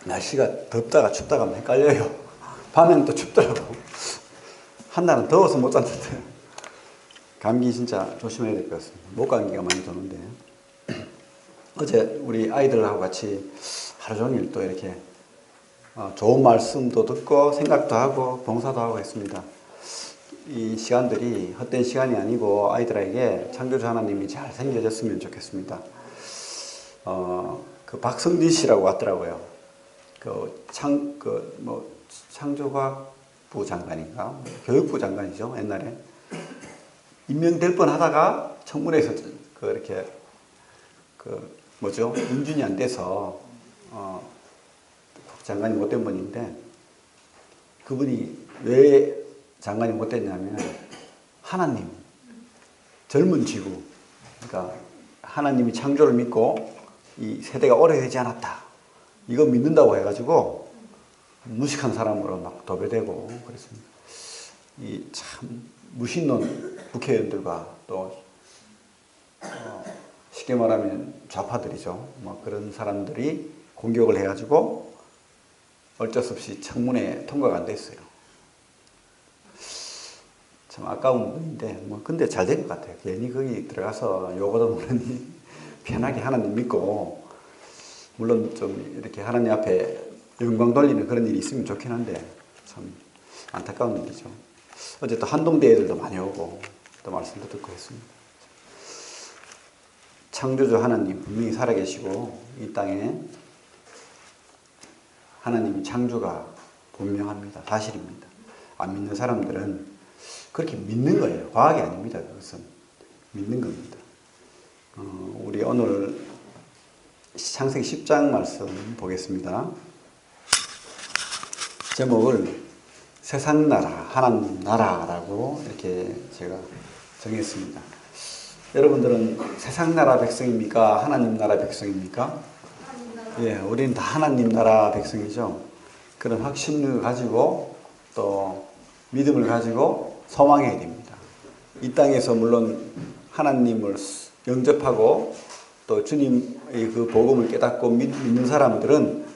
날씨가 덥다가 춥다가 헷갈려요. 밤에는 또 춥더라고. 한날은 더워서 못 잤는데. 감기 진짜 조심해야 될 것 같습니다. 목감기가 많이 도는데. 어제 우리 아이들하고 같이 하루 종일 또 이렇게 좋은 말씀도 듣고 생각도 하고 봉사도 하고 했습니다. 이 시간들이 헛된 시간이 아니고 아이들에게 창조주 하나님이 잘 생겨졌으면 좋겠습니다. 그 박성진 씨라고 왔더라고요. 창조과학부 장관인가? 교육부 장관이죠, 옛날에. 임명될 뻔 하다가 청문회에서 인준이 안 돼서, 장관이 못된 분인데, 그분이 왜 장관이 못됐냐면, 하나님, 젊은 지구, 그러니까 하나님이 창조를 믿고 이 세대가 오래되지 않았다. 이거 믿는다고 해가지고 무식한 사람으로 막 도배되고 그랬습니다. 이 참 무신론 국회의원들과 또 쉽게 말하면 좌파들이죠. 뭐 그런 사람들이 공격을 해가지고 어쩔 수 없이 청문회에 통과가 안 됐어요. 참 아까운 분인데 근데 잘 된 것 같아요. 괜히 거기 들어가서 요거도 모르니 편하게 하나님 믿고, 물론 좀 이렇게 하나님 앞에 영광 돌리는 그런 일이 있으면 좋긴 한데 참 안타까운 일이죠. 어제 또 한동대 애들도 많이 오고 또 말씀도 듣고 했습니다. 창조주 하나님 분명히 살아계시고 이 땅에 하나님이 창조가 분명합니다. 사실입니다. 안 믿는 사람들은 그렇게 믿는 거예요. 과학이 아닙니다. 그것은 믿는 겁니다. 우리 오늘 창세기 10장 말씀 보겠습니다. 제목을 세상나라, 하나님 나라라고 이렇게 제가 정했습니다. 여러분들은 세상나라 백성입니까? 하나님 나라 백성입니까? 예, 우리는 다 하나님 나라 백성이죠. 그런 확신을 가지고 또 믿음을 가지고 소망해야 됩니다. 이 땅에서 물론 하나님을 영접하고 또 주님의 그 복음을 깨닫고 믿는 사람들은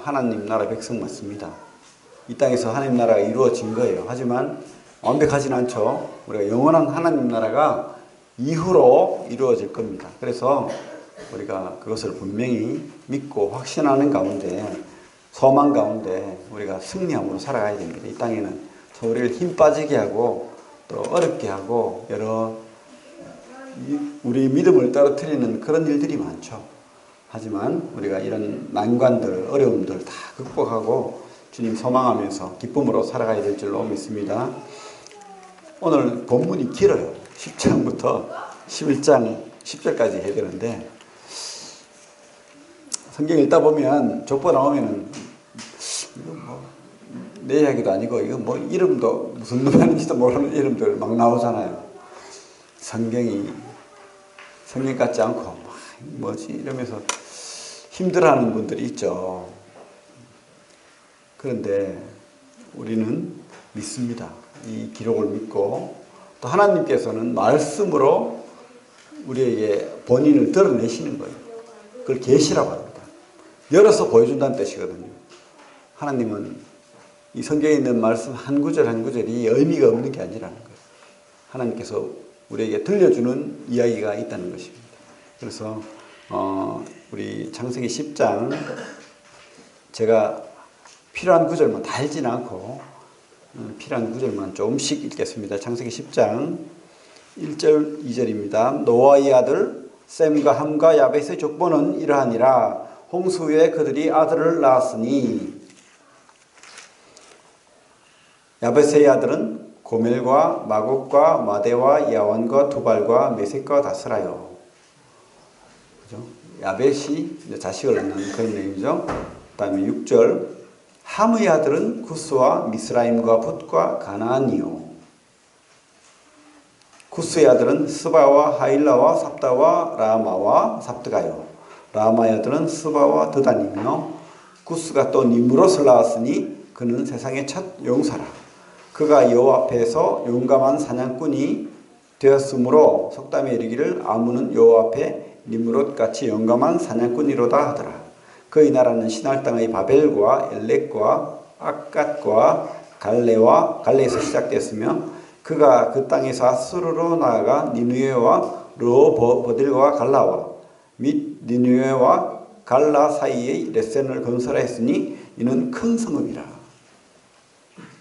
하나님 나라 백성 맞습니다. 이 땅에서 하나님 나라가 이루어진 거예요. 하지만 완벽하지는 않죠. 우리가 영원한 하나님 나라가 이후로 이루어질 겁니다. 그래서 우리가 그것을 분명히 믿고 확신하는 가운데, 소망 가운데 우리가 승리함으로 살아가야 됩니다. 이 땅에는 우리를 힘 빠지게 하고 또 어렵게 하고 여러 우리 믿음을 떨어뜨리는 그런 일들이 많죠. 하지만 우리가 이런 난관들, 어려움들 다 극복하고 주님 소망하면서 기쁨으로 살아가야 될 줄로 믿습니다. 오늘 본문이 길어요. 10장부터 11장 10절까지 해야 되는데, 성경 읽다 보면 족보 나오면은 내 이야기도 아니고 이거 이름도 무슨 놈 하는지도 모르는 이름들 막 나오잖아요. 성경 같지 않고 뭐지 이러면서 힘들어하는 분들이 있죠. 그런데 우리는 믿습니다. 이 기록을 믿고 또 하나님께서는 말씀으로 우리에게 본인을 드러내시는 거예요. 그걸 계시라고 합니다. 열어서 보여준다는 뜻이거든요. 하나님은 이 성경에 있는 말씀 한 구절 한 구절이 의미가 없는 게 아니라는 거예요. 하나님께서 우리에게 들려주는 이야기가 있다는 것입니다. 그래서 우리 창세기 10장 제가 필요한 구절만 다 읽지는 않고 필요한 구절만 조금씩 읽겠습니다. 창세기 10장 1절 2절입니다. 노아의 아들 셈과 함과 야벳의 족보는 이러하니라. 홍수 후에 그들이 아들을 낳았으니 야벳의 아들은 고멜과 마곡과 마대와 야완과 두발과 메섹과 다스라요. 그죠? 야벳이 자식을 낳는 그런 내용이죠. 그 다음에 6절 함의 아들은 구스와 미스라임과 붓과 가나안이요. 구스의 아들은 스바와 하일라와 삽다와 라마와 삽드가요. 라마의 아들은 스바와 드단이며 구스가 또 니므롯을 낳았으니 그는 세상의 첫 용사라. 그가 여호와 앞에서 용감한 사냥꾼이 되었으므로 속담에 이르기를 아무는 여호와 앞에 니므롯 같이 용감한 사냥꾼이로다 하더라. 그의 나라는 신할 땅의 바벨과 엘렉과 악갓과 갈레에서 시작됐으며 그가 그 땅에서 아수르로 나아가 니누에와 르호보딜과 갈라와 및 니누에와 갈라 사이에 레센을 건설하였으니 이는 큰 성읍이라.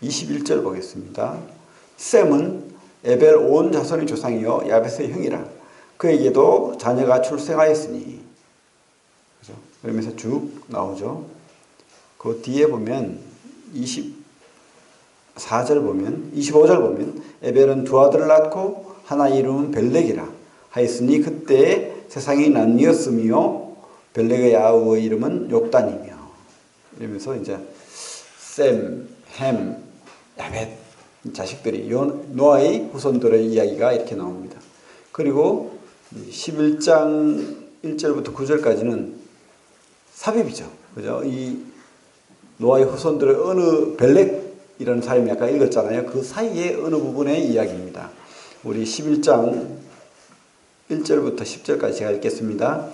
21절 보겠습니다. 셈은 에벨 온 자손의 조상이요 야벳의 형이라. 그에게도 자녀가 출생하였으니. 그죠? 그러면서 쭉 나오죠. 그 뒤에 보면 24절 보면 25절 보면 에벨은 두 아들을 낳고 하나 이름은 벨렉이라 하였으니 그때 세상이 나뉘었으며 벨렉의 아우의 이름은 욕단이며. 이러면서 이제 셈, 햄, 야벳 자식들이 노아의 후손들의 이야기가 이렇게 나옵니다. 그리고 11장 1절부터 9절까지는 삽입이죠. 그죠? 이 노아의 후손들의 어느 벨렉이라는 사람이 아까 읽었잖아요. 그 사이에 어느 부분의 이야기입니다. 우리 11장 1절부터 10절까지 제가 읽겠습니다.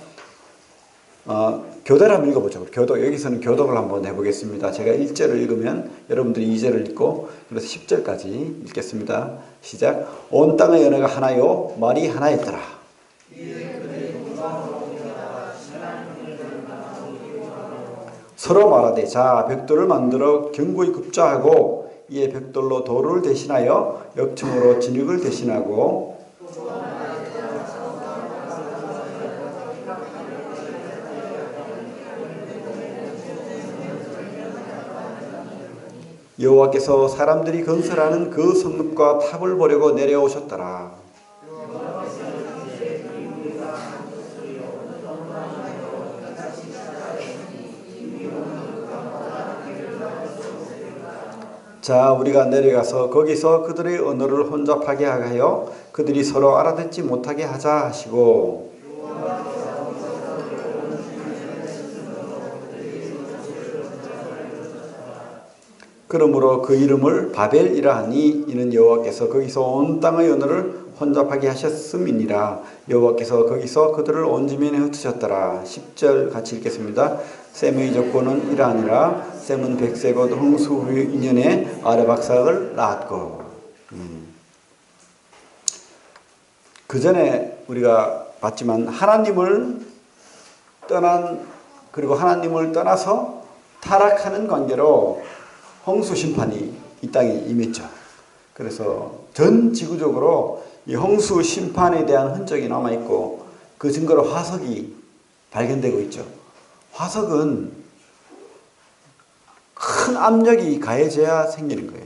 교대를 한번 읽어보죠. 교도, 여기서는 교독을 한번 해보겠습니다. 제가 1절을 읽으면 여러분들이 2절을 읽고 그래서 10절까지 읽겠습니다. 시작. 온 땅의 언어가 하나요 말이 하나였더라. 서로 말하되 자 벽돌을 만들어 견고히 굽자하고 이에 벽돌로 돌을 대신하여 역청으로 진흙을 대신하고 여호와께서 사람들이 건설하는 그 성읍과 탑을 보려고 내려오셨더라. 자 우리가 내려가서 거기서 그들의 언어를 혼잡하게 하여 그들이 서로 알아듣지 못하게 하자 하시고 그러므로 그 이름을 바벨이라 하니 이는 여호와께서 거기서 온 땅의 언어를 혼잡하게 하셨음이니라. 여호와께서 거기서 그들을 온 지면에 흩으셨더라. 10절 같이 읽겠습니다. 셈의 조건은 이러하니라. 셈은 백세 곧 홍수 후 2년에 아르박삭을 낳았고. 그 전에 우리가 봤지만 하나님을 떠나서 타락하는 관계로 홍수 심판이 이 땅에 임했죠. 그래서 전 지구적으로 이 홍수 심판에 대한 흔적이 남아있고 그 증거로 화석이 발견되고 있죠. 화석은 큰 압력이 가해져야 생기는 거예요.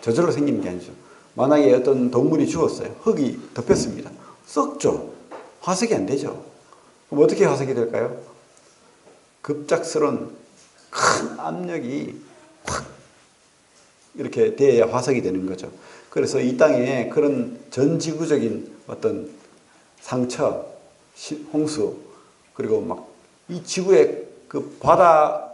저절로 생기는 게 아니죠. 만약에 어떤 동물이 죽었어요. 흙이 덮였습니다. 썩죠. 화석이 안 되죠. 그럼 어떻게 화석이 될까요? 급작스러운 큰 압력이 확 이렇게 돼야 화석이 되는 거죠. 그래서 이 땅에 그런 전 지구적인 어떤 상처, 홍수, 그리고 막 이 지구의 그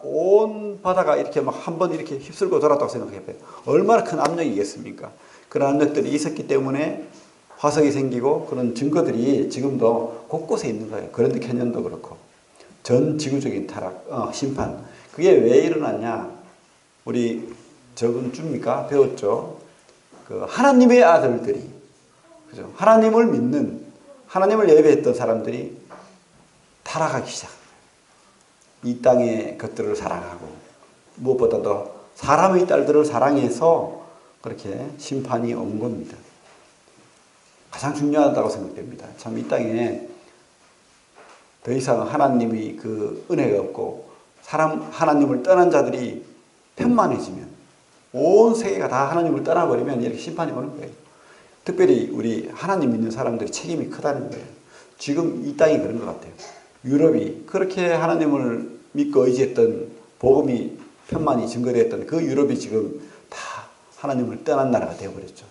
온 바다가 이렇게 막 한번 이렇게 휩쓸고 돌았다고 생각해봐요. 얼마나 큰 압력이겠습니까? 그런 압력들이 있었기 때문에 화석이 생기고 그런 증거들이 지금도 곳곳에 있는 거예요. 그런데 캐년도 그렇고. 전 지구적인 타락, 심판. 그게 왜 일어났냐? 우리 저번 주입니까? 배웠죠. 그 하나님의 아들들이, 그죠? 하나님을 믿는, 하나님을 예배했던 사람들이 타락하기 시작. 이 땅의 것들을 사랑하고 무엇보다도 사람의 딸들을 사랑해서 그렇게 심판이 온 겁니다. 가장 중요하다고 생각됩니다. 참 이 땅에 더 이상 하나님이 그 은혜가 없고 하나님을 떠난 자들이 편만해지면 온 세계가 다 하나님을 떠나버리면 이렇게 심판이 오는 거예요. 특별히 우리 하나님 믿는 사람들이 책임이 크다는 거예요. 지금 이 땅이 그런 것 같아요. 유럽이 그렇게 하나님을 믿고 의지했던 복음이 편만이 증거되었던 그 유럽이 지금 다 하나님을 떠난 나라가 되어버렸죠.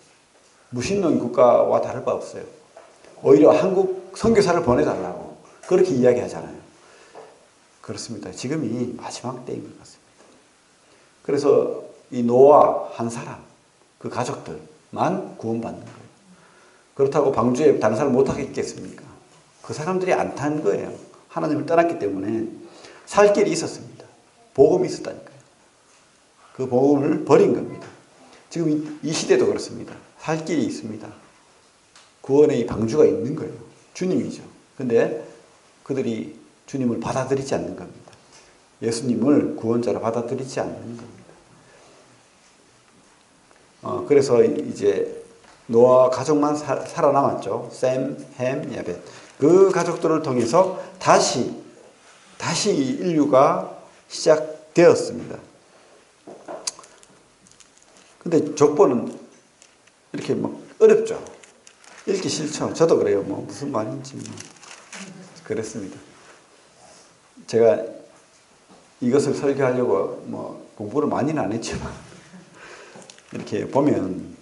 무신론 국가와 다를 바 없어요. 오히려 한국 선교사를 보내달라고 그렇게 이야기하잖아요. 그렇습니다. 지금이 마지막 때인 것 같습니다. 그래서 이 노아 한 사람, 그 가족들만 구원받는 거예요. 그렇다고 방주에 다른 사람 못하겠겠습니까? 그 사람들이 안 탄 거예요. 하나님을 떠났기 때문에 살 길이 있었습니다. 복음이 있었다니까요. 그 복음을 버린 겁니다. 지금 이 시대도 그렇습니다. 살 길이 있습니다. 구원의 방주가 있는 거예요. 주님이죠. 근데 그들이 주님을 받아들이지 않는 겁니다. 예수님을 구원자로 받아들이지 않는 겁니다. 그래서 이제 노아 가족만 살아남았죠. 셈, 햄, 야벳. 그 가족들을 통해서 다시 인류가 시작되었습니다. 근데 족보는 이렇게 막 어렵죠. 읽기 싫죠. 저도 그래요. 뭐 무슨 말인지 뭐 그랬습니다. 제가 이것을 설교하려고 뭐 공부를 많이는 안 했지만 이렇게 보면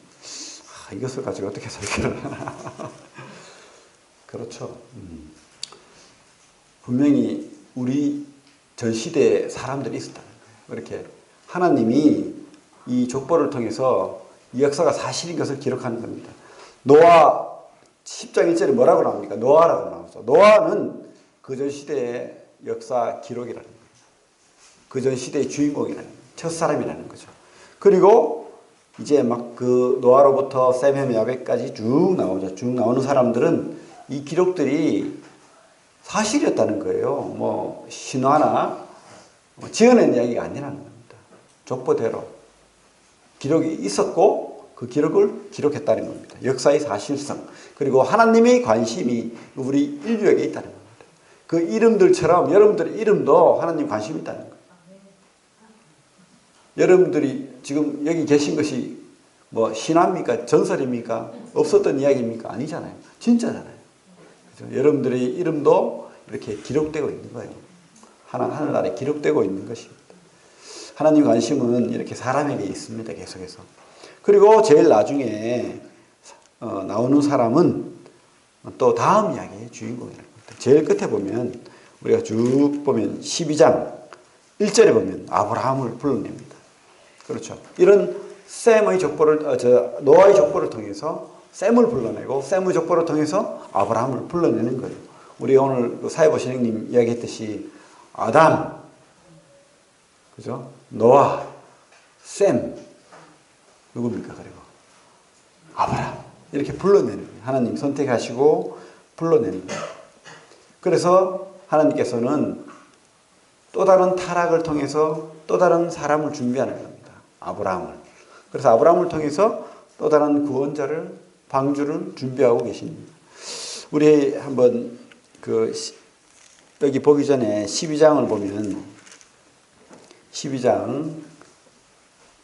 이것을 가지고 어떻게 설교를 하나. 그렇죠. 분명히 우리 전 시대에 사람들이 있었다는 거예요. 이렇게 하나님이 이 족보를 통해서 이 역사가 사실인 것을 기록하는 겁니다. 노아 10장 1절에 뭐라고 나옵니까? 노아라고 나오죠. 노아는 그 전 시대의 역사 기록이라는 거예요. 그 전 시대의 주인공이라는 거예요. 첫사람이라는 거죠. 그리고 이제 막 그 노아로부터 셈, 햄, 야벳까지 쭉 나오죠. 쭉 나오는 사람들은 이 기록들이 사실이었다는 거예요. 뭐 신화나 지어낸 이야기가 아니라는 겁니다. 족보대로 기록이 있었고 그 기록을 기록했다는 겁니다. 역사의 사실성. 그리고 하나님의 관심이 우리 인류에게 있다는 겁니다. 그 이름들처럼 여러분들의 이름도 하나님 관심이 있다는 거예요. 여러분들이 지금 여기 계신 것이 뭐 신화입니까? 전설입니까? 없었던 이야기입니까? 아니잖아요. 진짜잖아요. 그렇죠? 여러분들의 이름도 이렇게 기록되고 있는 거예요. 하늘나라에 기록되고 있는 것입니다. 하나님 관심은 이렇게 사람에게 있습니다. 계속해서. 그리고 제일 나중에 나오는 사람은 또 다음 이야기의 주인공이라는 겁니다. 제일 끝에 보면 우리가 쭉 보면 12장 1절에 보면 아브라함을 불러냅니다. 그렇죠. 이런 셈의 족보를 노아의 족보를 통해서 셈을 불러내고 셈의 족보를 통해서 아브라함을 불러내는 거예요. 우리 오늘 그 사회보 신행님 이야기했듯이 아담, 그죠? 노아, 셈, 누굽니까? 그리고 아브라함 이렇게 불러내는 거예요. 하나님 선택하시고 불러내는 거예요. 그래서 하나님께서는 또 다른 타락을 통해서 또 다른 사람을 준비하는 겁니다. 아브라함을. 그래서 아브라함을 통해서 또 다른 구원자를 방주를 준비하고 계십니다. 우리 한번 여기 보기 전에 12장을 보면 12장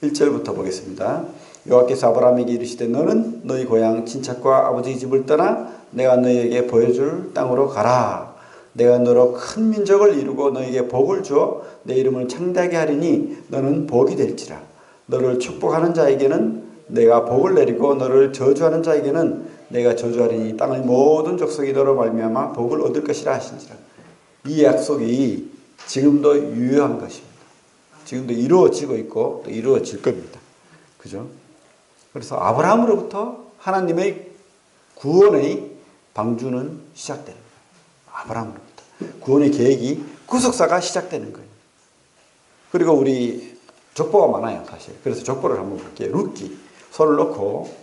1절부터 보겠습니다. 여호와께서 아브라함에게 이르시되 너는 너희 고향 친척과 아버지 집을 떠나 내가 너희에게 보여줄 땅으로 가라. 내가 너로 큰 민족을 이루고 너희에게 복을 주어 내 이름을 창대하게 하리니 너는 복이 될지라. 너를 축복하는 자에게는 내가 복을 내리고 너를 저주하는 자에게는 내가 저주하리니 땅의 모든 족속이 너로 말미암아 복을 얻을 것이라 하신지라. 이 약속이 지금도 유효한 것입니다. 지금도 이루어지고 있고 또 이루어질 겁니다. 그죠? 그래서 아브라함으로부터 하나님의 구원의 방주는 시작되는 거예요. 아브라함으로부터 구원의 계획이 구속사가 시작되는 거예요. 그리고 우리 족보가 많아요, 사실. 그래서 족보를 한번 볼게요. 룻기 손을 놓고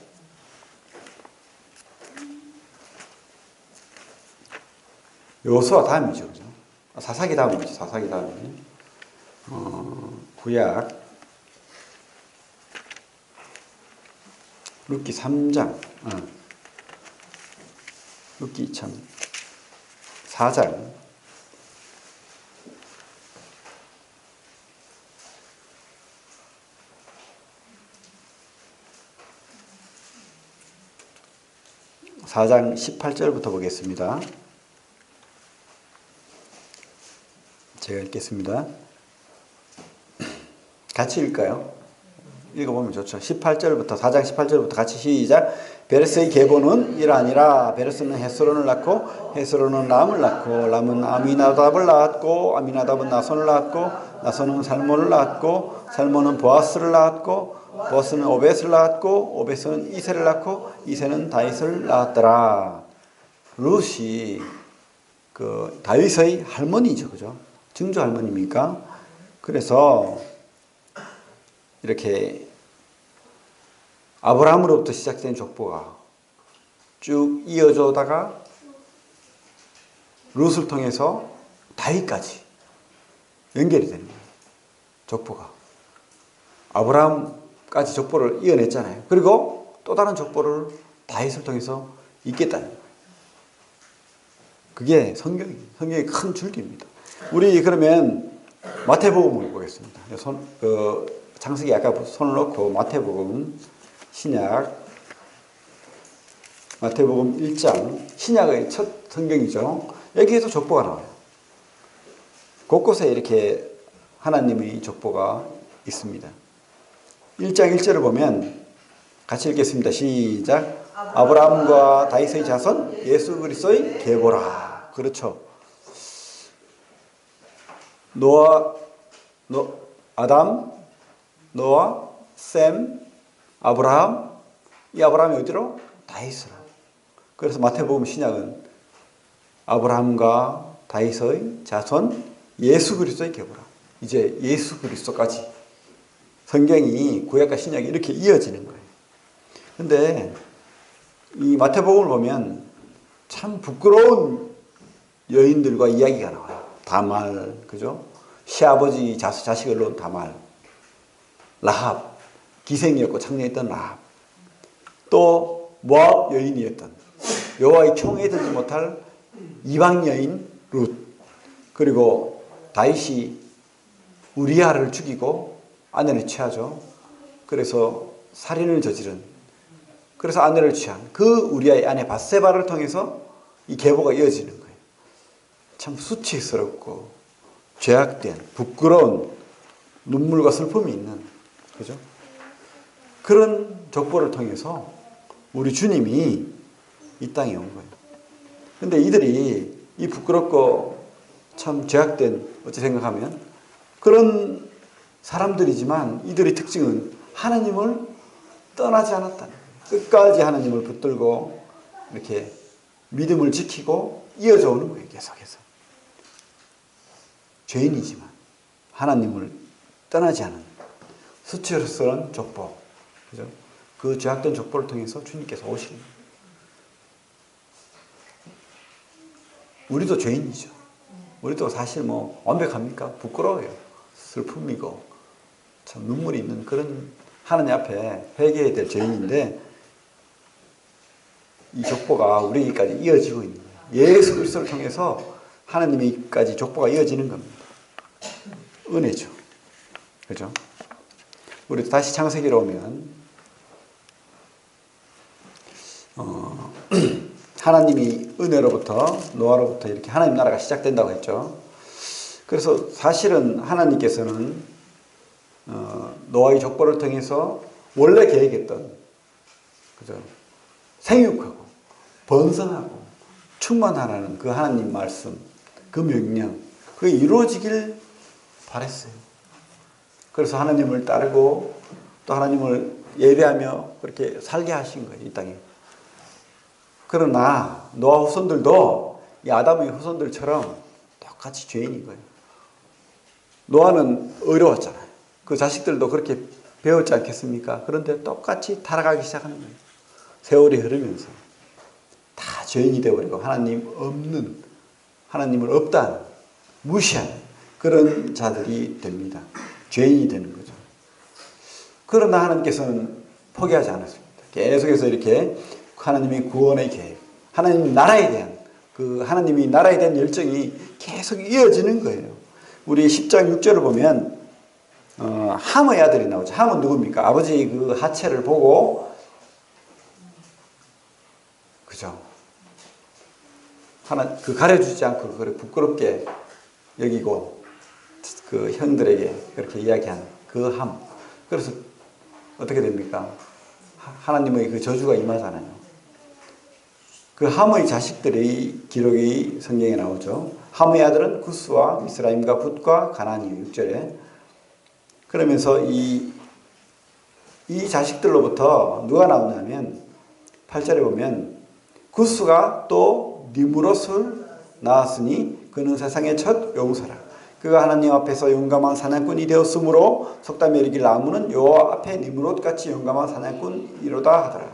여호수아 다음이죠, 그죠? 사사기 다음이죠. 사사기 다음이 구약 룻기 3장, 룻기 4장, (4장) 18절부터 보겠습니다. 제가 읽겠습니다. 같이 읽을까요? 읽어보면 좋죠. 18절부터 4장 18절부터 같이 시작. 베레스의 계보는 이러하니라. 베레스는 헤스론을 낳고 헤스론은 람을 낳고 람은 아미나답을 낳았고 아미나답은 나손을 낳았고 나손은 살몬을 낳았고 살몬은 보아스를 낳았고 보아스는 오벳을 낳았고 오벳은 이세를 낳고 이세는 다윗을 낳았더라. 룻이 그 다윗의 할머니죠, 그죠? 증조 할머니입니까? 그래서 이렇게 아브라함으로부터 시작된 족보가 쭉 이어져 오다가 룻을 통해서 다윗까지 연결이 되는 거예요. 족보가. 아브라함까지 족보를 이어냈잖아요. 그리고 또 다른 족보를 다윗을 통해서 잇겠다는 거예요. 그게 성경의 큰 줄기입니다. 우리 그러면 마태복음을 보겠습니다. 창세기 아까 손을 놓고 마태복음 신약 마태복음 1장 신약의 첫 성경이죠. 여기에도 족보가 나와요. 곳곳에 이렇게 하나님의 족보가 있습니다. 1장 1절을 보면 같이 읽겠습니다. 시작. 아브라함과 다윗의 자손 예수 그리스도의 계보라. 그렇죠. 아담, 노아, 셈, 아브라함. 이 아브라함이 어디로? 다윗으로. 그래서 마태복음 신약은 아브라함과 다윗의 자손 예수 그리스도의 계보라. 이제 예수 그리스도까지 성경이 구약과 신약이 이렇게 이어지는 거예요. 근데 이 마태복음을 보면 참 부끄러운 여인들과 이야기가 나와요. 다말, 그죠? 시아버지 자식을 놓은 다말, 라합, 기생이었고 창녀했던 라합, 또 모압 여인이었던 여호와의 총에 들지 못할 이방 여인 룻, 그리고 다윗이 우리아를 죽이고 아내를 취하죠. 그래서 살인을 저지른, 그래서 아내를 취한 그 우리아의 아내 밧세바를 통해서 이 계보가 이어지는 거예요. 참 수치스럽고 죄악된 부끄러운 눈물과 슬픔이 있는, 그죠? 그런 족보를 통해서 우리 주님이 이 땅에 온 거예요. 근데 이들이 이 부끄럽고 참 죄악된, 어찌 생각하면 그런 사람들이지만 이들의 특징은 하나님을 떠나지 않았다는 거예요. 끝까지 하나님을 붙들고 이렇게 믿음을 지키고 이어져 오는 거예요. 계속해서. 죄인이지만 하나님을 떠나지 않은 수치스러운 족보, 그죠? 그 죄악된 족보를 통해서 주님께서 오시는 거예요. 우리도 죄인이죠. 우리도 사실 뭐 완벽합니까? 부끄러워요. 슬픔이고 참 눈물이 있는 그런 하나님 앞에 회개해야 될 죄인인데 이 족보가 우리에게까지 이어지고 있는 거예요. 예수 그리스도를 통해서 하나님에게까지 족보가 이어지는 겁니다. 은혜죠. 그죠? 우리 다시 창세기로 오면 하나님이 은혜로부터 노아로부터 이렇게 하나님 나라가 시작된다고 했죠. 그래서 사실은 하나님께서는 노아의 족보를 통해서 원래 계획했던, 그죠? 생육하고 번성하고 충만하라는 그 하나님 말씀, 그 명령, 그게 이루어지길 바랬어요. 그래서 하나님을 따르고 또 하나님을 예배하며 그렇게 살게 하신 거예요, 이 땅에. 그러나 노아 후손들도 이 아담의 후손들처럼 똑같이 죄인인 거예요. 노아는 어려웠잖아요. 그 자식들도 그렇게 배웠지 않겠습니까? 그런데 똑같이 타락하기 시작하는 거예요. 세월이 흐르면서 다 죄인이 되어버리고 하나님을 없다는, 무시하는 그런 자들이 됩니다. 죄인이 되는 거죠. 그러나 하나님께서는 포기하지 않았습니다. 계속해서 이렇게 하나님의 구원의 계획, 하나님 나라에 대한 그 하나님이 나라에 대한 열정이 계속 이어지는 거예요. 우리 10장 6절을 보면 함의 아들이 나오죠. 함은 누굽니까? 아버지 그 하체를 보고, 그죠? 그 가려주지 않고 그걸 부끄럽게 여기고 그 형들에게 그렇게 이야기한 그 함. 그래서 어떻게 됩니까? 하나님의 그 저주가 임하잖아요. 그 함의 자식들의 기록이 성경에 나오죠. 함의 아들은 구스와 미스라임과 붓과 가나안이에요. 6절에. 그러면서 이 자식들로부터 누가 나오냐면 8절에 보면 구스가 또 니므롯을 낳았으니 그는 세상의 첫 용사라. 그가 하나님 앞에서 용감한 사냥꾼이 되었으므로 속담에 이르기를 나무는 여호와 앞에 니므롯같이 용감한 사냥꾼이로다 하더라.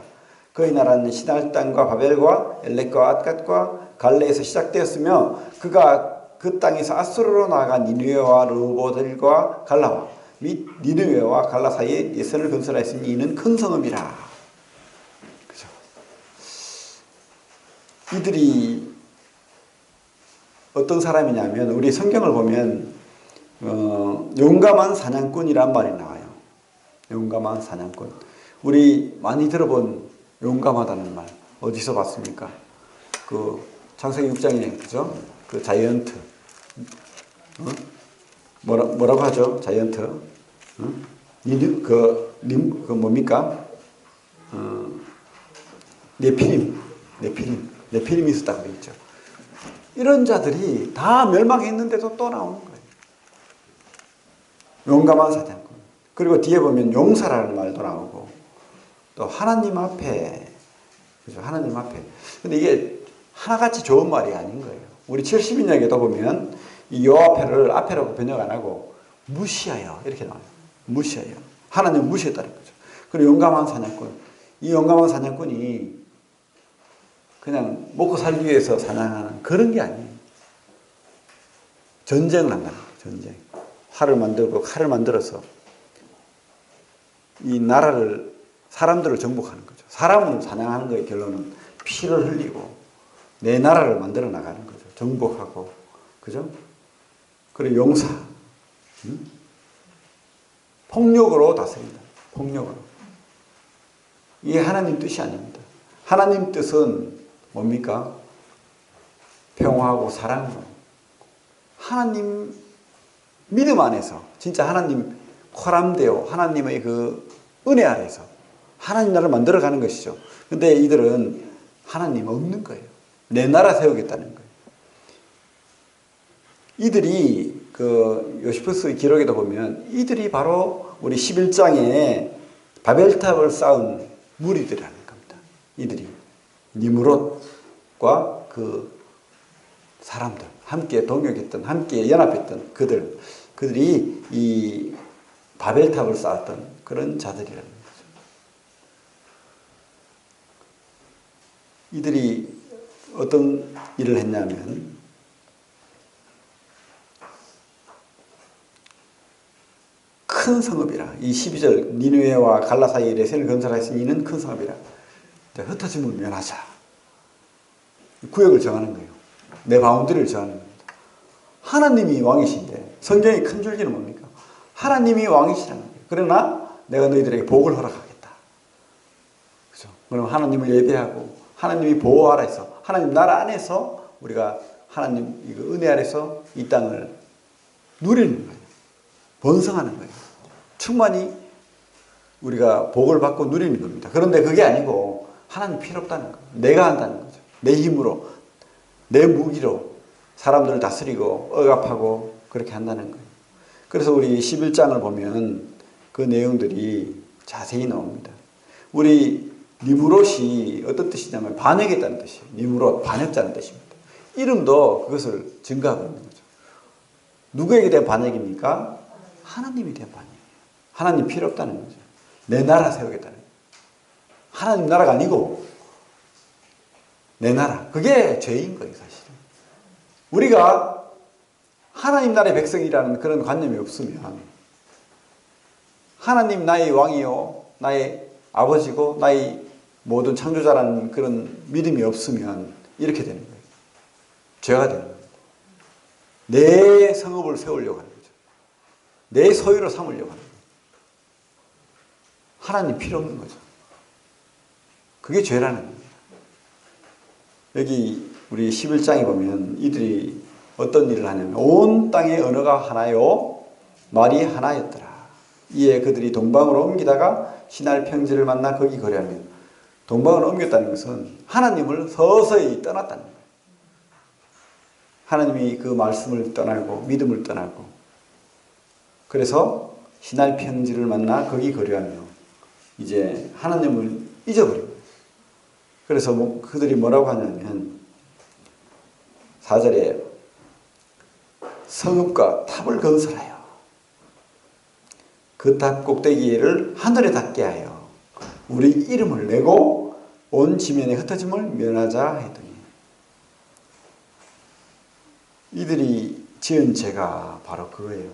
그의 나라는 시날 땅과 바벨과 엘렉과 앗갓과 갈레에서 시작되었으며 그가 그 땅에서 아수르로 나아가 니느웨와 르호보들과 갈라와 및 니느웨와 갈라 사이에 예선을 건설하였으니 이는 큰 성읍이라. 그죠? 이들이 어떤 사람이냐면 우리 성경을 보면 용감한 사냥꾼이란 말이 나와요. 용감한 사냥꾼. 우리 많이 들어본 용감하다는 말 어디서 봤습니까? 그 창세기 6장에 그죠? 그 자이언트 뭐라고 하죠? 자이언트 그 뭡니까? 네피림이 있었다고 그래 있죠. 이런 자들이 다 멸망했는데도 또 나오는 거예요. 용감한 사냥꾼. 그리고 뒤에 보면 용사라는 말도 나오고 또 하나님 앞에, 그죠? 하나님 앞에. 근데 이게 하나같이 좋은 말이 아닌 거예요. 우리 70인역에도 보면 이 여호와를 앞에라고 번역 안 하고 무시하여 이렇게 나와요. 무시하여. 하나님 무시했다는 거죠. 그리고 용감한 사냥꾼. 이 용감한 사냥꾼이 그냥 먹고 살기 위해서 사냥하는 그런 게 아니에요. 전쟁을 한다는 거예요. 전쟁. 활을 만들고 칼을 만들어서 이 나라를 사람들을 정복하는 거죠. 사람을 사냥하는 거의 결론은 피를 흘리고 내 나라를 만들어 나가는 거죠. 정복하고, 그죠? 그리고 용사, 폭력으로 다스린다. 폭력으로. 이게 하나님 뜻이 아닙니다. 하나님 뜻은 뭡니까? 평화하고 사랑으로. 하나님 믿음 안에서 진짜 하나님 코람데오 하나님의 그 은혜 아래서 하나님 나라를 만들어가는 것이죠. 근데 이들은 하나님 없는 거예요. 내 나라 세우겠다는 거예요. 이들이 그 요시푸스 기록에도 보면 이들이 바로 우리 11장에 바벨탑을 쌓은 무리들이라는 겁니다. 이들이 니므롯과 그 사람들 함께 동역했던 함께 연합했던 그들이 이 바벨탑을 쌓았던 그런 자들이라는 거죠. 이들이 어떤 일을 했냐면 큰 성읍이라. 이 12절 니느웨와 갈라 사이에 레센을 건설하였으니 이는 큰 성읍이라. 흩어짐을 면하자. 구역을 정하는 거예요. 내 바운드리를 정하는 겁니다. 하나님이 왕이신데 성경의 큰 줄기는 뭡니까? 하나님이 왕이시라는 거예요. 그러나 내가 너희들에게 복을 허락하겠다. 그죠? 그럼 하나님을 예배하고 하나님이 보호하라 해서 하나님 나라 안에서 우리가 하나님 이거 은혜 아래서 이 땅을 누리는 거예요. 번성하는 거예요. 충만히 우리가 복을 받고 누리는 겁니다. 그런데 그게 아니고 하나님 필요 없다는 거예요. 내가 한다는 거죠. 내 힘으로 내 무기로 사람들을 다스리고 억압하고 그렇게 한다는 거예요. 그래서 우리 11장을 보면 그 내용들이 자세히 나옵니다. 우리 니므롯이 어떤 뜻이냐면 반역했다는 뜻이에요. 니므롯, 반역자는 뜻입니다. 이름도 그것을 증가하고 있는 거죠. 누구에게 대한 반역입니까? 하나님에 대한 반역이에요. 하나님 필요 없다는 거죠. 내 나라 세우겠다는 거예요. 하나님 나라가 아니고 내 나라. 그게 죄인 거예요, 사실은. 우리가 하나님 나라의 백성이라는 그런 관념이 없으면 하나님 나의 왕이요, 나의 아버지고 나의 모든 창조자라는 그런 믿음이 없으면 이렇게 되는 거예요. 죄가 되는 거예요. 내 성읍을 세우려고 하는 거죠. 내 소유로 삼으려고 하는 거예요. 하나님 필요 없는 거죠. 그게 죄라는 거예요. 여기 우리 11장에 보면 이들이 어떤 일을 하냐면 온 땅의 언어가 하나요 말이 하나였더라. 이에 그들이 동방으로 옮기다가 시날 평지를 만나 거기 거래하며 동방으로 옮겼다는 것은 하나님을 서서히 떠났다는 거예요. 하나님이 그 말씀을 떠나고 믿음을 떠나고 그래서 시날 평지를 만나 거기 거래하며 이제 하나님을 잊어버린 거예요. 그래서 그들이 뭐라고 하냐면 4절에 성읍과 탑을 건설하여 그 탑 꼭대기를 하늘에 닿게 하여 우리 이름을 내고 온 지면의 흩어짐을 면하자 했더니, 이들이 지은 죄가 바로 그거예요.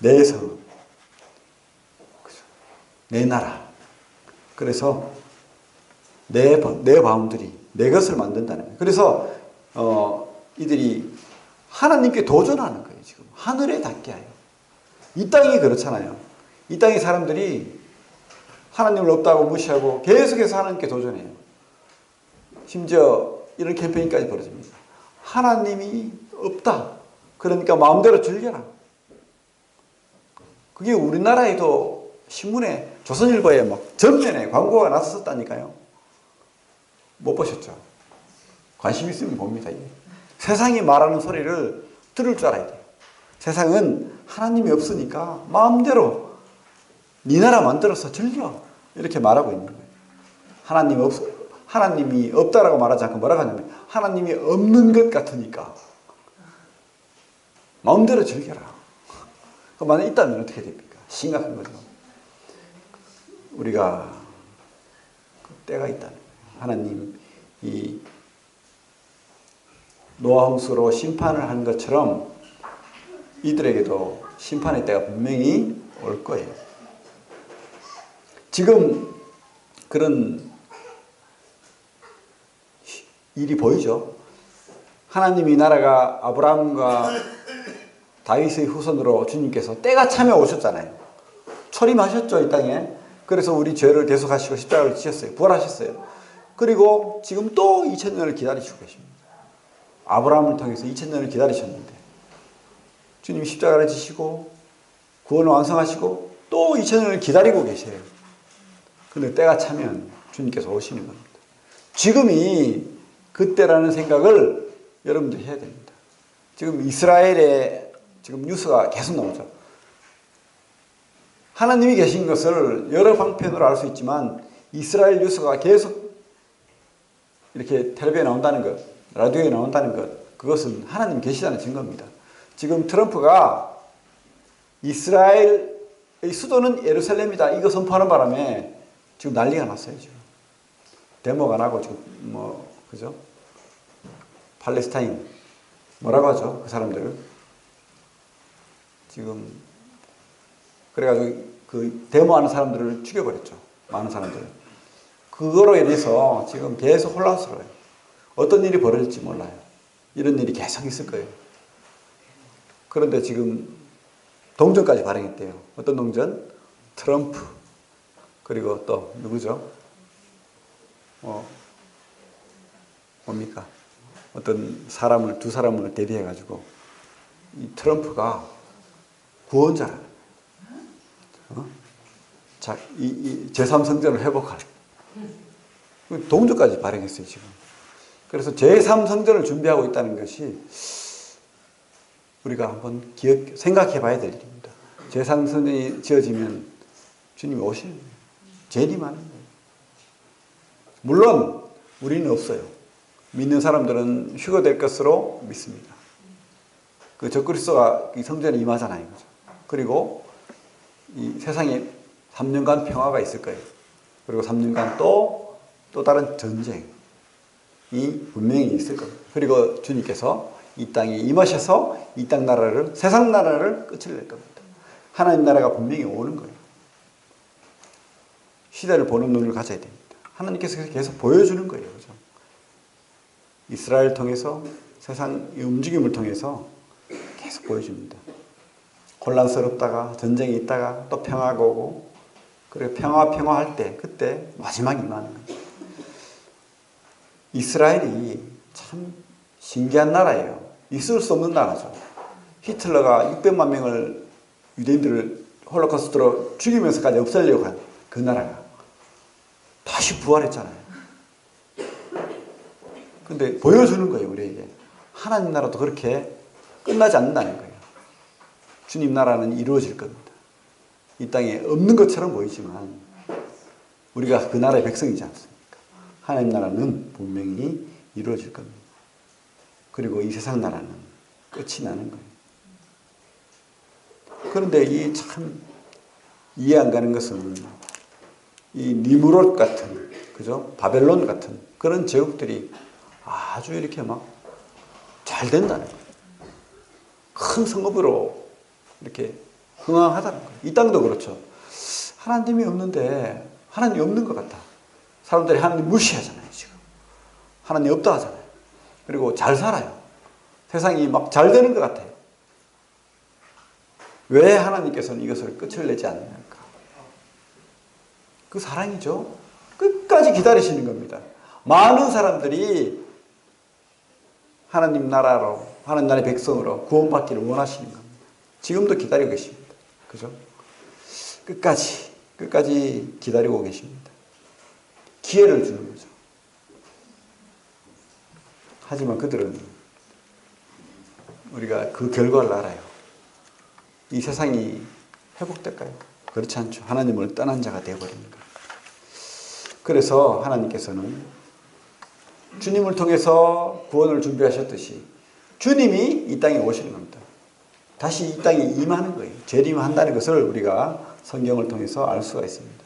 내 성읍, 내 나라. 그래서 내 마음들이 내 것을 만든다는 거예요. 그래서 이들이 하나님께 도전하는 거예요. 지금 하늘에 닿게 하여. 이 땅이 그렇잖아요. 이 땅의 사람들이 하나님을 없다고 무시하고 계속해서 하나님께 도전해요. 심지어 이런 캠페인까지 벌어집니다. 하나님이 없다. 그러니까 마음대로 즐겨라. 그게 우리나라에도 신문에, 조선일보에 막 전면에 광고가 났었다니까요. 못 보셨죠? 관심 있으면 봅니다. 이게. 세상이 말하는 소리를 들을 줄 알아야 돼요. 세상은 하나님이 없으니까 마음대로 네 나라 만들어서 즐겨, 이렇게 말하고 있는 거예요. 하나님이 없다라고 말하지 않고 뭐라고 하냐면 하나님이 없는 것 같으니까 마음대로 즐겨라. 만약에 있다면 어떻게 됩니까? 심각한 거죠. 우리가 때가 있다는 거예요. 하나님 이 노아 홍수로 심판을 한 것처럼 이들에게도 심판의 때가 분명히 올 거예요. 지금 그런 일이 보이죠. 하나님이 나라가 아브라함과 다윗의 후손으로 주님께서 때가 차며 오셨잖아요. 초림하셨죠, 이 땅에. 그래서 우리 죄를 대속하시고 십자가를 지셨어요. 부활하셨어요. 그리고 지금 또 2000년을 기다리시고 계십니다. 아브라함을 통해서 2000년을 기다리셨는데 주님이 십자가를 지시고 구원을 완성하시고 또 2000년을 기다리고 계세요. 근데 때가 차면 주님께서 오시는 겁니다. 지금이 그때라는 생각을 여러분들이 해야 됩니다. 지금 이스라엘의 지금 뉴스가 계속 나오죠. 하나님이 계신 것을 여러 방편으로 알 수 있지만 이스라엘 뉴스가 계속 이렇게 텔레비에 나온다는 것, 라디오에 나온다는 것, 그것은 하나님 계시다는 증거입니다. 지금 트럼프가 이스라엘의 수도는 예루살렘이다, 이거 선포하는 바람에 지금 난리가 났어요. 지금 데모가 나고 지금 그죠? 팔레스타인 뭐라고 하죠? 그 사람들 지금 그래가지고 그 데모하는 사람들을 죽여버렸죠. 많은 사람들을. 그거로 인해서 지금 계속 혼란스러워요. 어떤 일이 벌어질지 몰라요. 이런 일이 계속 있을 거예요. 그런데 지금 동전까지 발행했대요. 어떤 동전? 트럼프. 그리고 또 누구죠? 뭡니까? 어떤 사람을, 두 사람을 대비해가지고 이 트럼프가 구원자라는 자, 이 제3성전을 회복할 동조까지 발행했어요, 지금. 그래서 제3성전을 준비하고 있다는 것이 우리가 한번 생각해 봐야 될 일입니다. 제3성전이 지어지면 주님이 오시는 거예요. 재림하는 거예요. 물론 우리는 없어요. 믿는 사람들은 휴거될 것으로 믿습니다. 그 적그리스도가 이 성전에 임하잖아요. 그죠? 그리고 이 세상에 3년간 평화가 있을 거예요. 그리고 3년간 또 다른 전쟁이 분명히 있을 겁니다. 그리고 주님께서 이 땅에 임하셔서 이 땅 나라를, 세상 나라를 끝을 낼 겁니다. 하나님 나라가 분명히 오는 거예요. 시대를 보는 눈을 가져야 됩니다. 하나님께서 계속 보여주는 거예요. 그죠? 이스라엘 통해서 세상 움직임을 통해서 계속 보여줍니다. 혼란스럽다가 전쟁이 있다가 또 평화가 오고, 그리고 평화할 때 그때 마지막이 임하는 거예요. 이스라엘이 참 신기한 나라예요. 있을 수 없는 나라죠. 히틀러가 600만 명을 유대인들을 홀로코스트로 죽이면서까지 없애려고 한 그 나라가 다시 부활했잖아요. 근데 보여주는 거예요, 우리에게. 하나님 나라도 그렇게 끝나지 않는다는 거예요. 주님 나라는 이루어질 겁니다. 이 땅에 없는 것처럼 보이지만 우리가 그 나라의 백성이지 않습니까? 하나님 나라는 분명히 이루어질 겁니다. 그리고 이 세상 나라는 끝이 나는 거예요. 그런데 이 참 이해 안 가는 것은 이 니무롯 같은, 그죠? 바벨론 같은 그런 제국들이 아주 이렇게 막 잘 된다는 거예요. 큰 성읍으로 이렇게 흥황하다는 거예요. 이 땅도 그렇죠. 하나님이 없는데 하나님이 없는 것 같아. 사람들이 하나님 무시하잖아요, 지금. 하나님 없다 하잖아요. 그리고 잘 살아요. 세상이 막 잘 되는 것 같아요. 왜 하나님께서는 이것을 끝을 내지 않는가? 그 사랑이죠. 끝까지 기다리시는 겁니다. 많은 사람들이 하나님 나라로, 하나님 나라의 백성으로 구원받기를 원하시는 겁니다. 지금도 기다리고 계십니다. 그죠? 끝까지 기다리고 계십니다. 기회를 주는 거죠. 하지만 그들은 우리가 그 결과를 알아요. 이 세상이 회복될까요? 그렇지 않죠. 하나님을 떠난 자가 되어버립니다. 그래서 하나님께서는 주님을 통해서 구원을 준비하셨듯이 주님이 이 땅에 오시는 겁니다. 다시 이 땅에 임하는 거예요. 재림한다는 것을 우리가 성경을 통해서 알 수가 있습니다.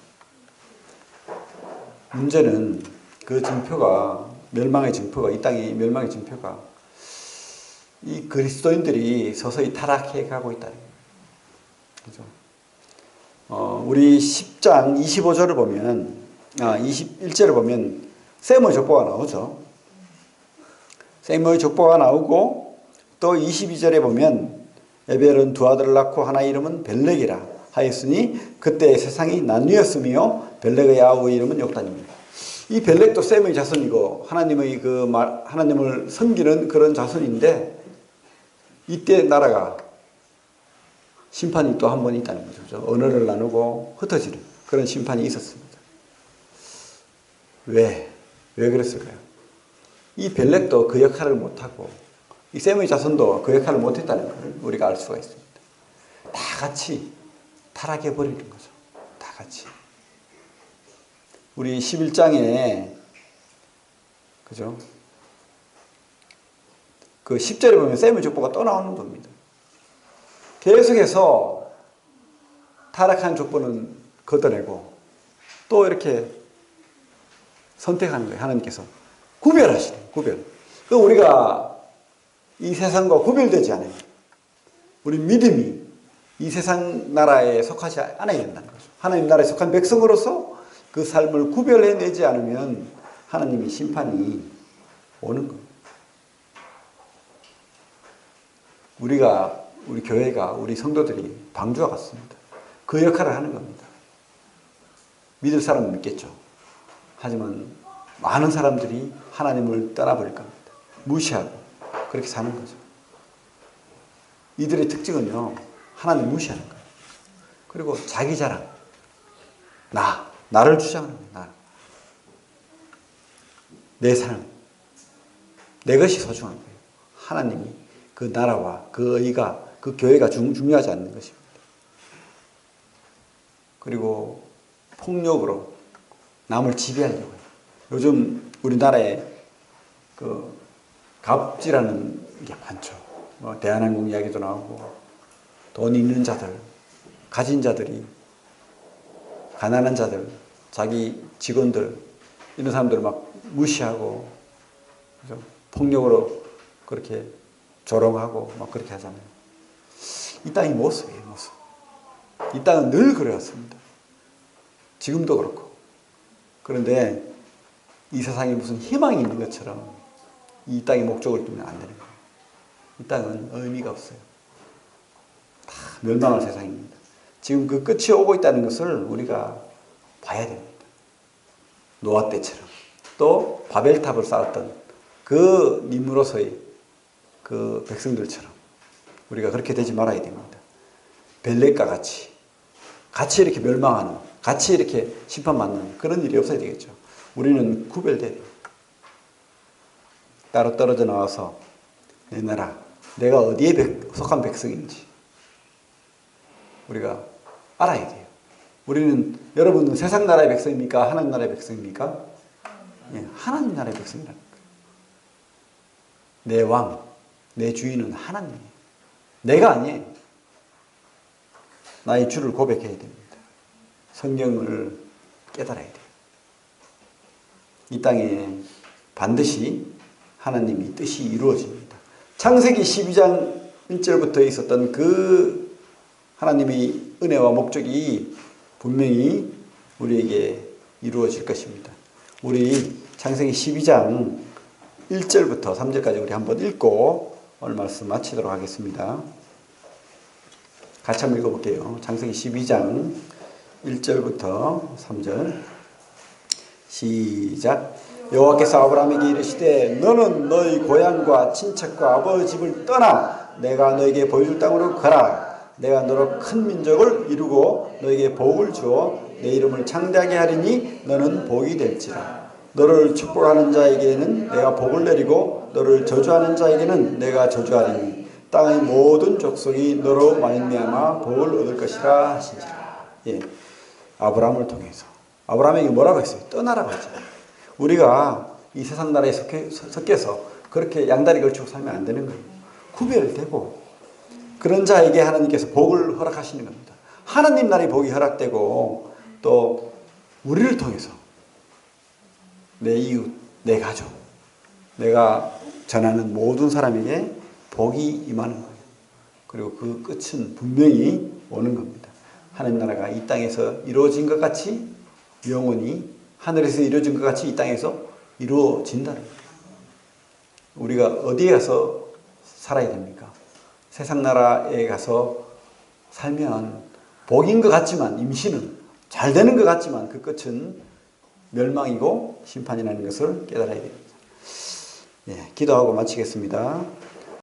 문제는 그 징표가, 멸망의 징표가, 이 땅의 멸망의 징표가 이 그리스도인들이 서서히 타락해 가고 있다는 거예요. 그죠? 우리 10장 25절을 보면, 21절을 보면 셈의 족보가 나오죠. 셈의 족보가 나오고 또 22절에 보면 에벨은 두 아들을 낳고 하나 이름은 벨렉이라 하였으니 그때 세상이 나뉘었으며 벨렉의 아우의 이름은 욕단입니다. 이 벨렉도 셈의 자손이고 하나님의 하나님을 섬기는 그런 자손인데 이때 나라가 심판이 또 한 번 있다는 거죠. 언어를 나누고 흩어지는 그런 심판이 있었습니다. 왜 그랬을까요? 이 벨렉도 그 역할을 못하고 이 셈의 자손도 그 역할을 못했다는 것을 우리가 알 수가 있습니다. 다 같이 타락해버리는 거죠. 다 같이. 우리 11장에 그죠? 그 10절에 보면 셈의 족보가 또 나오는 겁니다. 계속해서 타락한 족보는 걷어내고 또 이렇게 선택하는 거예요. 하나님께서 구별하시는 구별. 그 우리가 이 세상과 구별되지 않아요. 우리 믿음이 이 세상 나라에 속하지 않아야 된다는 거죠. 하나님 나라에 속한 백성으로서 그 삶을 구별해내지 않으면 하나님의 심판이 오는 겁니다. 우리 교회가, 우리 성도들이 방주와 같습니다. 그 역할을 하는 겁니다. 믿을 사람은 믿겠죠. 하지만 많은 사람들이 하나님을 떠나버릴 겁니다. 무시하고 그렇게 사는 거죠. 이들의 특징은요, 하나님 무시하는 거예요. 그리고 자기 자랑, 나를 주장하는 거예요. 나. 내 삶, 내 것이 소중한 거예요. 하나님이 그 나라와 그 의가, 그 교회가 중요하지 않는 것입니다. 그리고 폭력으로 남을 지배하려고 해요. 요즘 우리나라에 그 갑질하는 게 많죠. 뭐 대한항공 이야기도 나오고 돈 있는 자들, 가진 자들이 가난한 자들, 자기 직원들 이런 사람들을 막 무시하고 그죠? 폭력으로 그렇게 조롱하고 막 그렇게 하잖아요. 이 땅이 모습이에요, 모습. 이 땅은 늘 그래왔습니다. 지금도 그렇고. 그런데 이 세상에 무슨 희망이 있는 것처럼 이 땅의 목적을 두면 안 되는 거예요. 이 땅은 의미가 없어요. 다 멸망할 세상입니다. 지금 그 끝이 오고 있다는 것을 우리가 봐야 됩니다. 노아 때처럼. 또 바벨탑을 쌓았던 그 니므롯의 그 백성들처럼 우리가 그렇게 되지 말아야 됩니다. 벨렉과 같이 이렇게 멸망하는, 같이 이렇게 심판받는 그런 일이 없어야 되겠죠. 우리는 구별돼야 됩니다. 따로 떨어져 나와서 내 나라, 내가 어디에 속한 백성인지 우리가 알아야 돼요. 여러분은 세상 나라의 백성입니까? 하나님 나라의 백성입니까? 예, 하나님 나라의 백성이라는 거예요. 내 왕, 내 주인은 하나님이에요. 내가 아니에요. 나의 주를 고백해야 됩니다. 성경을 깨달아야 돼요. 이 땅에 반드시 하나님의 뜻이 이루어집니다. 창세기 12장 1절부터 있었던 그 하나님의 은혜와 목적이 분명히 우리에게 이루어질 것입니다. 우리 창세기 12장 1절부터 3절까지 우리 한번 읽고 오늘 말씀 마치도록 하겠습니다. 같이 한번 읽어볼게요. 창세기 12장 1절부터 3절 시작. 여호와께서 아브라함에게 이르시되 너는 너희 고향과 친척과 아버지 집을 떠나 내가 너에게 보여줄 땅으로 가라. 내가 너로 큰 민족을 이루고 너에게 복을 주어 내 이름을 창대하게 하리니 너는 복이 될지라. 너를 축복하는 자에게는 내가 복을 내리고 너를 저주하는 자에게는 내가 저주하리니 땅의 모든 족속이 너로 말미암아 복을 얻을 것이라 하시니라. 예, 아브라함을 통해서 아브라함에게 뭐라고 했어요? 떠나라고 했잖아요. 우리가 이 세상 나라에 섞여서 그렇게 양다리 걸치고 살면 안 되는 거예요. 구별되고 그런 자에게 하나님께서 복을 허락하시는 겁니다. 하나님 나라의 복이 허락되고 또 우리를 통해서 내 이웃, 내 가족, 내가 전하는 모든 사람에게 복이 임하는 거예요. 그리고 그 끝은 분명히 오는 겁니다. 하나님 나라가 이 땅에서 이루어진 것 같이 영원히 하늘에서 이루어진 것 같이 이 땅에서 이루어진다는 거예요. 우리가 어디에 가서 살아야 됩니까? 세상 나라에 가서 살면 복인 것 같지만 임신은 잘 되는 것 같지만 그 끝은 멸망이고 심판이라는 것을 깨달아야 됩니다. 예, 기도하고 마치겠습니다.